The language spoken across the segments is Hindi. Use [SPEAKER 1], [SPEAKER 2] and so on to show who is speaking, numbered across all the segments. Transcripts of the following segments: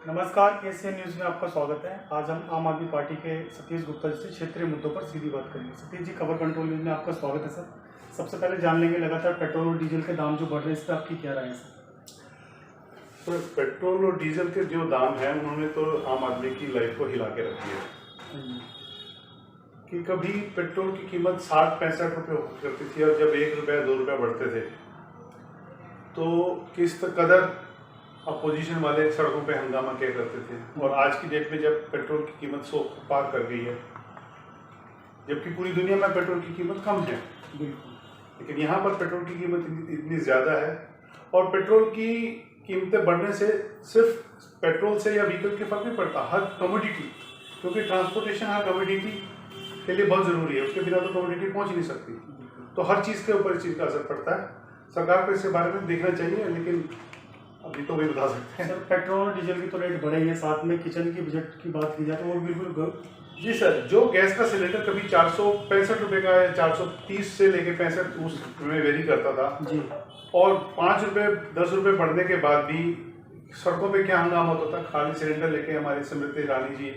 [SPEAKER 1] नमस्कार, एशियन न्यूज़ में आपका स्वागत है। आज हम आम आदमी पार्टी के सतीश गुप्ता जी से क्षेत्रीय मुद्दों पर सीधी बात करेंगे। सतीश जी, खबर कंट्रोल न्यूज़ में आपका स्वागत है सर। सबसे पहले जान लेंगे, लगातार पेट्रोल और डीजल के दाम जो बढ़ रहे हैं, इस पर आपकी क्या राय है सर?
[SPEAKER 2] तो पेट्रोल और डीजल के जो दाम हैं उन्होंने तो आम आदमी की लाइफ को हिला के रख दिया कि कभी पेट्रोल की कीमत 60-65 रुपये हुआ करती थी और जब 1 रुपया 2 रुपया बढ़ते थे तो किस कदर अपोजिशन वाले सड़कों पे हंगामा किया करते थे। और आज की डेट में जब पेट्रोल की कीमत 100 पार कर गई है, जबकि पूरी दुनिया में पेट्रोल की कीमत कम है, लेकिन यहाँ पर पेट्रोल की कीमत इतनी ज़्यादा है। और पेट्रोल की कीमतें बढ़ने से सिर्फ पेट्रोल से या व्हीकल के फर्क नहीं पड़ता, हर कमोडिटी, क्योंकि ट्रांसपोर्टेशन हर कमोडिटी के लिए बहुत ज़रूरी है, उसके बिना तो कमोडिटी पहुँच ही नहीं सकती। तो हर चीज़ के ऊपर इस चीज़ का असर पड़ता है। सरकार को इसके बारे में देखना चाहिए, लेकिन अभी तो वही बता सकते हैं।
[SPEAKER 1] सर, पेट्रोल और डीजल की तो रेट बढ़े ही है, साथ में किचन की बजट की बात की जाए तो वो बिल्कुल
[SPEAKER 2] जी सर, जो गैस का सिलेंडर कभी 465 रुपये का या 430 से लेके 65 उसमें वेरी करता था
[SPEAKER 1] जी,
[SPEAKER 2] और 5 रुपये 10 रुपये बढ़ने के बाद भी सड़कों पे क्या हंगामा होता था। खाली सिलेंडर लेके हमारी स्मृति ईरानी जी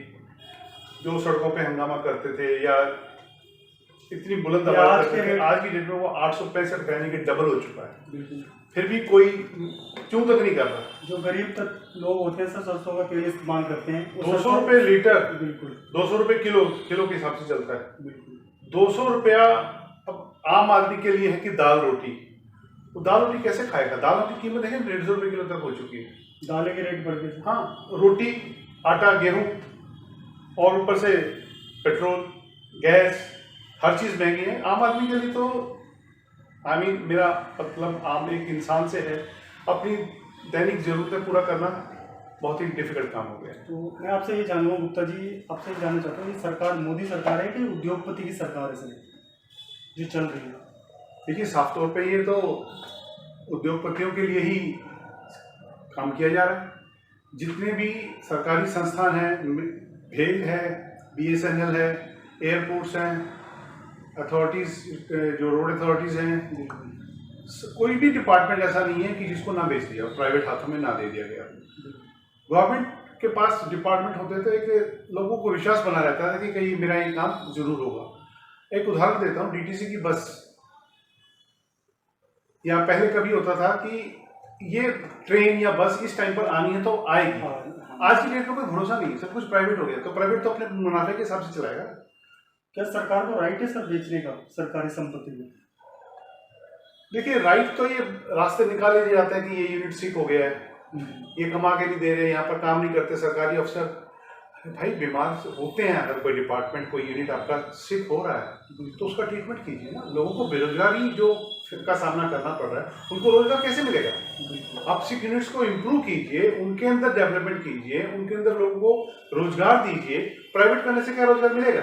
[SPEAKER 2] जो सड़कों पे हंगामा करते थे या इतनी बुलंद आवाज करते थे, आज की डेट में वो 865 यानी कि डबल हो चुका है। फिर भी कोई क्यों तक नहीं कर रहा।
[SPEAKER 1] जो गरीब तक लोग होते हैं सर, सरसों का तेल इस्तेमाल करते हैं,
[SPEAKER 2] 200 रुपये लीटर,
[SPEAKER 1] बिल्कुल
[SPEAKER 2] 200 रुपये किलो के हिसाब से चलता है।
[SPEAKER 1] बिल्कुल
[SPEAKER 2] 200 रुपया अब आम आदमी के लिए है कि दाल रोटी, तो दाल रोटी कैसे खाएगा। दालों की कीमत है 150 रुपये किलो तक हो चुकी है।
[SPEAKER 1] दालें के रेट बढ़ गए।
[SPEAKER 2] हाँ, रोटी, आटा, गेहूं और ऊपर से पेट्रोल, गैस, हर चीज़ महंगी है। आम आदमी के लिए तो मेरा मतलब आम एक इंसान से है, अपनी दैनिक ज़रूरतें पूरा करना बहुत ही डिफिकल्ट काम हो गया है।
[SPEAKER 1] तो मैं आपसे ये जानूंगा गुप्ता जी, आपसे ये जानना चाहता हूँ, ये सरकार मोदी सरकार है कि उद्योगपति की सरकार है सर जो चल रही है?
[SPEAKER 2] देखिए, साफ तौर पे ये तो उद्योगपतियों के लिए ही काम किया जा रहा है। जितने भी सरकारी संस्थान हैं, भेल है, BSNL है, एयरपोर्ट्स हैं, अथॉरिटीज़ जो रोड अथॉरिटीज़ हैं, कोई भी डिपार्टमेंट ऐसा नहीं है कि जिसको ना बेच दिया, प्राइवेट हाथों में ना दे दिया गया। गवर्नमेंट के पास डिपार्टमेंट होते थे कि लोगों को विश्वास बना रहता था कि कहीं मेरा ये काम जरूर होगा। एक उदाहरण देता हूँ, DTC की बस, या पहले कभी होता था कि ये ट्रेन या बस इस टाइम पर आनी है तो आएगी। आज की डेट में कोई भरोसा नहीं है, सब कुछ प्राइवेट हो गया। तो प्राइवेट तो अपने मुनाफे के हिसाब से चलाएगा।
[SPEAKER 1] क्या सरकार को राइट है सर बेचने का सरकारी संपत्ति में?
[SPEAKER 2] देखिए, राइट तो ये रास्ते निकाल दिए जाते हैं कि ये यूनिट सिक हो गया है, ये कमा के नहीं दे रहे, यहाँ पर काम नहीं करते सरकारी अफसर। भाई, बीमार होते हैं, अगर कोई डिपार्टमेंट, कोई यूनिट आपका सिक हो रहा है तो उसका ट्रीटमेंट कीजिए ना। लोगों को बेरोजगारी जो का सामना करना पड़ रहा है, उनको रोजगार कैसे मिलेगा। आप सिक यूनिट्स को इम्प्रूव कीजिए, उनके अंदर डेवलपमेंट कीजिए, उनके अंदर लोगों को रोजगार दीजिए। प्राइवेट करने से क्या रोजगार मिलेगा?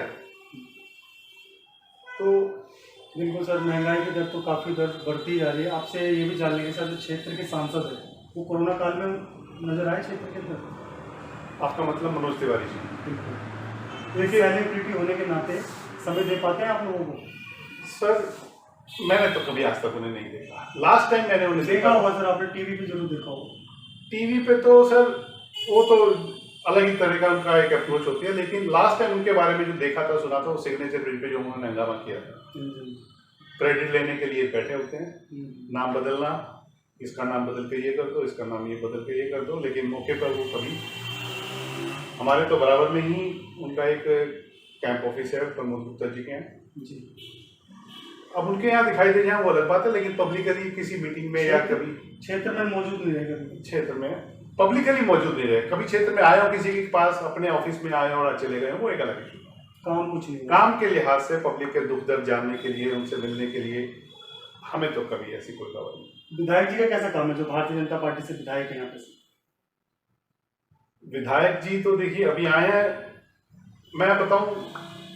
[SPEAKER 2] तो
[SPEAKER 1] बिल्कुल सर, महंगाई की दर तो काफ़ी दर बढ़ती जा रही है। आपसे ये भी जान लेंगे सर, जो क्षेत्र के सांसद है वो कोरोना काल में नजर आए क्षेत्र के अंदर?
[SPEAKER 2] आपका मतलब मनोज तिवारी जी?
[SPEAKER 1] देखिए, सेलिब्रिटी होने के नाते समय दे पाते हैं आप लोगों को?
[SPEAKER 2] सर, मैंने तो कभी आज तक उन्हें नहीं देखा। लास्ट टाइम मैंने उन्हें
[SPEAKER 1] देखा होगा सर, आपने टीवी पे जरूर देखा होगा।
[SPEAKER 2] टीवी पे तो सर वो तो अलग ही तरह का उनका एक अप्रोच होती है, लेकिन लास्ट टाइम उनके बारे में जो देखा था, सुना था, वो सिग्नेचर ब्रिज पे जो उन्होंने हंगामा किया था, क्रेडिट लेने के लिए बैठे होते हैं, नाम बदलना, इसका नाम बदल के ये कर दो, इसका नाम ये बदल के ये कर दो, लेकिन मौके पर वो कभी हमारे तो बराबर में ही उनका एक कैंप ऑफिस है प्रमोद गुप्ता जी के यहाँ जी। अब उनके यहाँ दिखाई दे जाए वो अलग बात है, लेकिन पब्लिकली किसी मीटिंग में या कभी
[SPEAKER 1] क्षेत्र में मौजूद नहीं रहेगा,
[SPEAKER 2] क्षेत्र में पब्लिकली मौजूद नहीं रहे। कभी क्षेत्र में आए हो किसी के पास, अपने ऑफिस में आए और चले गए, वो एक अलग है।
[SPEAKER 1] काम कुछ नहीं,
[SPEAKER 2] काम के लिहाज से पब्लिक के दुख दर्द जानने के लिए, उनसे मिलने के लिए हमें तो कभी ऐसी कोई खबर नहीं।
[SPEAKER 1] विधायक जी का कैसा काम है जो भारतीय जनता पार्टी से विधायक है यहाँ पे?
[SPEAKER 2] विधायक जी तो देखिए अभी आए हैं, मैं बताऊं,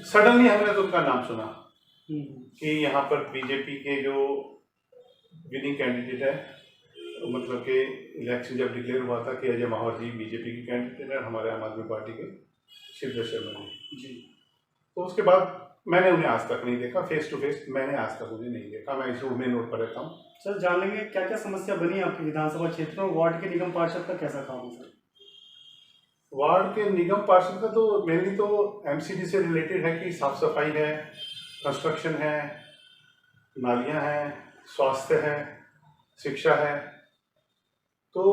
[SPEAKER 2] सडनली हमने तो उनका नाम सुना कि यहाँ पर बीजेपी के जो विनिंग कैंडिडेट है, मतलब कि इलेक्शन जब डिक्लेयर हुआ था कि अजय माहौर जी बीजेपी की कैंडिडेट है, हमारे आम आदमी पार्टी के शिवदत्त शर्मा जी, तो उसके बाद मैंने उन्हें आज तक नहीं देखा फेस टू फेस। मैंने आज तक उन्हें नहीं देखा, मैं इस मेन रोड पर रहता हूँ।
[SPEAKER 1] सर, जान लेंगे क्या क्या समस्या बनी आपकी विधानसभा क्षेत्र में, वार्ड के निगम पार्षद का कैसा काम है सर?
[SPEAKER 2] वार्ड के निगम पार्षद का तो मेनली तो एमसीडी से रिलेटेड है कि साफ सफाई है, कंस्ट्रक्शन है, नालियां हैं, स्वास्थ्य है, शिक्षा है। तो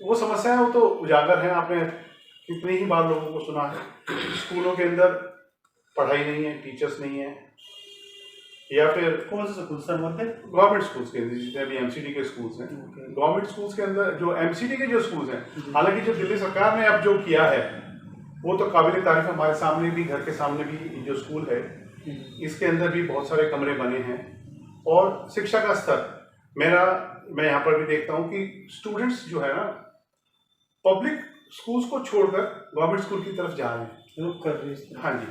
[SPEAKER 2] वो समस्या है, वो तो उजागर है। आपने कितनी ही बार लोगों को सुना है, स्कूलों के अंदर पढ़ाई नहीं है, टीचर्स नहीं है, या फिर
[SPEAKER 1] कौन से स्कूल सर बोलते हैं?
[SPEAKER 2] गवर्नमेंट स्कूल्स के अंदर जितने भी एमसीडी के स्कूल्स हैं, गवर्नमेंट स्कूल्स के अंदर जो एमसीडी के जो स्कूल्स हैं, हालांकि जो दिल्ली सरकार ने अब जो किया है वो तो काबिल तारीफ है। हमारे सामने भी, घर के सामने भी जो स्कूल है, इसके अंदर भी बहुत सारे कमरे बने हैं। और शिक्षा का स्तर मैं यहाँ पर भी देखता हूँ कि स्टूडेंट्स जो है ना, पब्लिक स्कूल्स को छोड़कर गवर्नमेंट स्कूल की तरफ जा रहे हैं,
[SPEAKER 1] रुक कर रही है।
[SPEAKER 2] हाँ जी।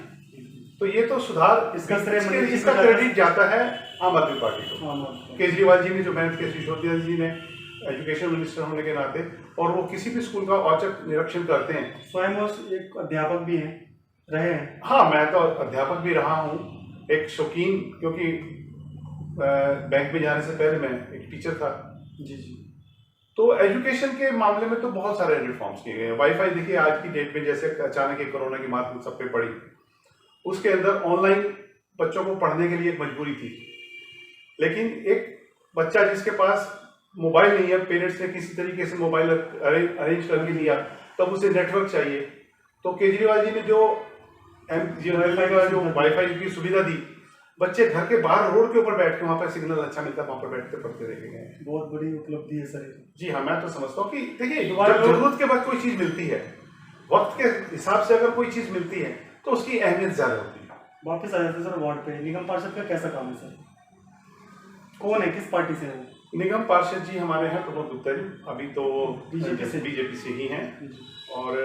[SPEAKER 2] तो ये तो सुधार, इसका क्रेडिट जाता है आम आदमी पार्टी को। केजरीवाल जी ने जो मेहनत की, सिसोदिया जी ने एजुकेशन मिनिस्टर होने के नाते, और वो किसी भी स्कूल का औचक निरीक्षण करते हैं।
[SPEAKER 1] स्वयं वो एक अध्यापक भी हैं, रहे हैं।
[SPEAKER 2] हाँ, मैं तो अध्यापक भी रहा हूँ, एक शौकीन, क्योंकि बैंक में जाने से पहले मैं एक टीचर था।
[SPEAKER 1] जी जी।
[SPEAKER 2] तो एजुकेशन के मामले में तो बहुत सारे रिफॉर्म्स किए गए हैं। वाईफाई देखिए, आज की डेट में जैसे अचानक एक कोरोना की मार सब पे पड़ी, उसके अंदर ऑनलाइन बच्चों को पढ़ने के लिए एक मजबूरी थी। लेकिन एक बच्चा जिसके पास मोबाइल नहीं है, पेरेंट्स ने किसी तरीके से मोबाइल अरेंज करके दिया, तब उसे नेटवर्क चाहिए। तो केजरीवाल जी ने जो वाईफाई की सुविधा दी, बच्चे घर के बाहर रोड के ऊपर बैठ के, वहाँ पर सिग्नल अच्छा मिलता है, वहाँ पर बैठ के पढ़ते रहे गए।
[SPEAKER 1] बहुत बड़ी उपलब्धि है सर। जी
[SPEAKER 2] हाँ, मैं तो समझता हूँ कि देखिए, जरूरत के बाद कोई चीज मिलती है, वक्त के हिसाब से अगर कोई चीज मिलती है तो उसकी अहमियत ज्यादा होती है।
[SPEAKER 1] वापस आ जाते हैं सर वार्ड पे। निगम पार्षद का कैसा काम है सर? कौन है, किस पार्टी से है?
[SPEAKER 2] निगम पार्षद जी हमारे हैं प्रमोद गुप्ता जी, अभी तो बीजेपी से ही हैं, और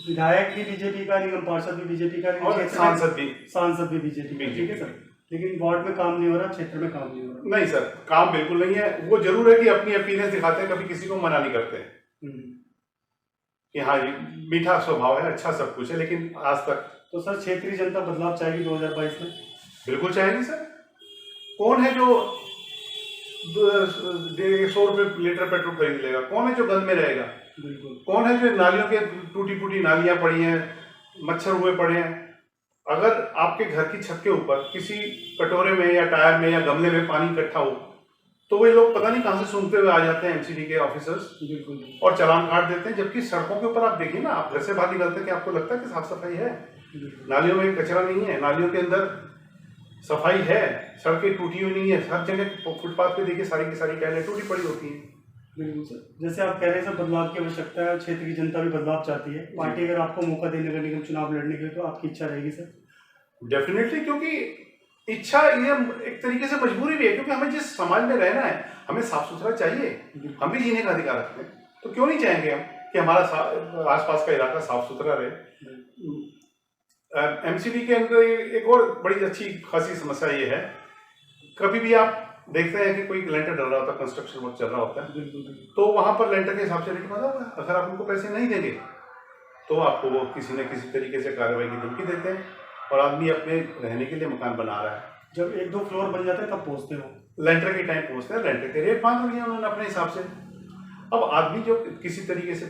[SPEAKER 1] विधायक भी बीजेपी का, निगम पार्षद भी बीजेपी का,
[SPEAKER 2] और सांसद भी
[SPEAKER 1] बीजेपी का। ठीक है सर, लेकिन वार्ड में काम नहीं हो रहा, क्षेत्र में काम नहीं हो रहा।
[SPEAKER 2] नहीं सर, काम बिल्कुल नहीं है। वो जरूर है कि अपनी अपीयरेंस दिखाते हैं, कभी किसी को मना नहीं करते कि हाँ ये मीठा स्वभाव है, अच्छा सब कुछ है, लेकिन आज तक।
[SPEAKER 1] तो सर क्षेत्रीय जनता बदलाव चाहेगी 2022 में?
[SPEAKER 2] बिल्कुल चाहेगी सर। कौन है जो 100 रुपए लीटर पेट्रोल खरीद लेगा? कौन है जो गंद में रहेगा?
[SPEAKER 1] बिल्कुल।
[SPEAKER 2] कौन है जो नालियों के टूटी फूटी नालियां पड़ी हैं, मच्छर हुए पड़े हैं? अगर आपके घर की छत के ऊपर किसी कटोरे में या टायर में या गमले में पानी इकट्ठा हो, तो वे लोग पता नहीं कहां से सूंघते हुए आ जाते हैं, एमसीडी के ऑफिसर्स,
[SPEAKER 1] बिल्कुल,
[SPEAKER 2] और चालान काट देते हैं। जबकि सड़कों के ऊपर आप देखिए ना, आप घर से बाहर निकलते हैं कि आपको लगता है कि साफ सफाई है, नालियों में कचरा नहीं है, नालियों के अंदर सफाई है, सड़कें टूटी हुई नहीं है। हर जगह फुटपाथ पे देखिए सारी की सारी टाइलें टूटी पड़ी होती हैं।
[SPEAKER 1] बिल्कुल सर, जैसे आप कह रहे हैं सर बदलाव की आवश्यकता है, क्षेत्र की जनता भी बदलाव चाहती है। पार्टी अगर आपको मौका देने का निगम चुनाव लड़ने के लिए, तो आपकी इच्छा रहेगी सर?
[SPEAKER 2] डेफिनेटली, क्योंकि इच्छा ये एक तरीके से मजबूरी भी है, क्योंकि हमें जिस समाज में रहना है, हमें साफ सुथरा चाहिए, हम भी जीने का अधिकार रखते हैं। तो क्यों नहीं चाहेंगे हम कि हमारा आसपास का इलाका साफ सुथरा रहे। एमसीडी के अंदर एक और बड़ी अच्छी खासी समस्या ये है, कभी भी आप देखते हैं कि कोई लेंटर डल रहा होता है, कंस्ट्रक्शन वर्क चल रहा होता है, तो वहां पर लेंटर के हिसाब से रेट बना हुआ है। अगर आप उनको पैसे नहीं देंगे तो आपको वो किसी न किसी तरीके से कार्रवाई की धमकी देते हैं, और आदमी अपने रहने के लिए मकान बना रहा है।
[SPEAKER 1] जब 1-2 फ्लोर बन जाते हैं तब पहुंचते हो,
[SPEAKER 2] लेंटर के टाइम पहुंचते हैं, लेंटर के रेट बांध दिए उन्होंने अपने हिसाब से। अब आदमी जो किसी तरीके से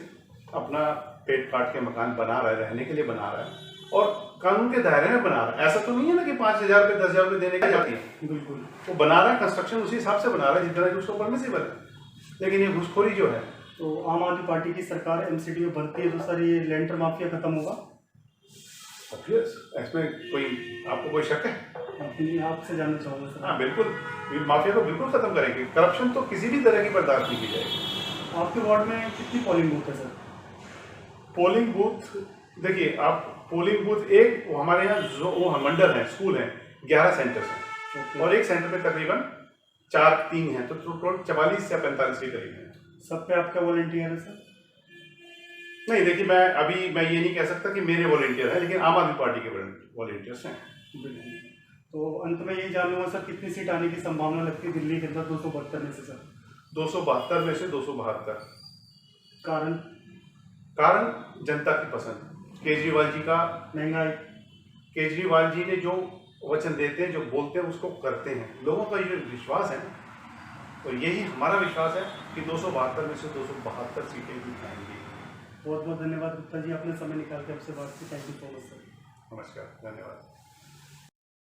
[SPEAKER 2] अपना पेट काट के मकान बना रहा है, रहने के लिए बना रहा है, और कानून के दायरे में बना रहा है, ऐसा तो नहीं है ना कि 5,000 रुपये 10,000 रुपये देने की जाती है। बिल्कुल, वो बना रहा है, कंस्ट्रक्शन उसी हिसाब से बना रहा है जितना उसको परमिसिबल है। लेकिन ये घुसखोरी जो है,
[SPEAKER 1] तो आम आदमी पार्टी की सरकार एमसीडी में बनती है तो सर ये लेंटर माफिया खत्म होगा?
[SPEAKER 2] इसमें कोई आपको कोई शक है?
[SPEAKER 1] आपसे जानना चाहूँगा सर।
[SPEAKER 2] हाँ बिल्कुल, माफिया को बिल्कुल खत्म करेंगे। करप्शन तो किसी भी तरह की बर्दाश्त नहीं की जाएगी।
[SPEAKER 1] आपके वार्ड में कितनी पोलिंग बूथ है सर?
[SPEAKER 2] पोलिंग बूथ देखिए आप, पोलिंग बूथ एक हमारे यहाँ जो वो मंडल है, स्कूल है, 11 सेंटर्स हैं, और एक सेंटर पे तकरीबन 4-3 हैं, तो टोटल 44 या 45 के करीब हैं। सब
[SPEAKER 1] पे आपका वॉलंटियर है सर?
[SPEAKER 2] नहीं देखिए, मैं ये नहीं कह सकता कि मेरे वॉलंटियर हैं, लेकिन आम आदमी पार्टी के वॉलंटियर्स हैं।
[SPEAKER 1] तो अंत में ये जानूंगा सर, कितनी सीट आने की संभावना लगती है दिल्ली के अंदर 272 में से सर?
[SPEAKER 2] 272 में से 272।
[SPEAKER 1] कारण
[SPEAKER 2] जनता की पसंद, केजरीवाल जी का
[SPEAKER 1] महंगाई।
[SPEAKER 2] केजरीवाल जी ने जो वचन देते हैं, जो बोलते हैं, उसको करते हैं। लोगों का ये विश्वास है, तो यही हमारा विश्वास है कि 272 में से 272 सीटें भी आएंगी।
[SPEAKER 1] बहुत बहुत धन्यवाद गुप्ता जी, आपने समय निकाल के हमसे बात की। Thank you so much sir.
[SPEAKER 2] नमस्कार, धन्यवाद।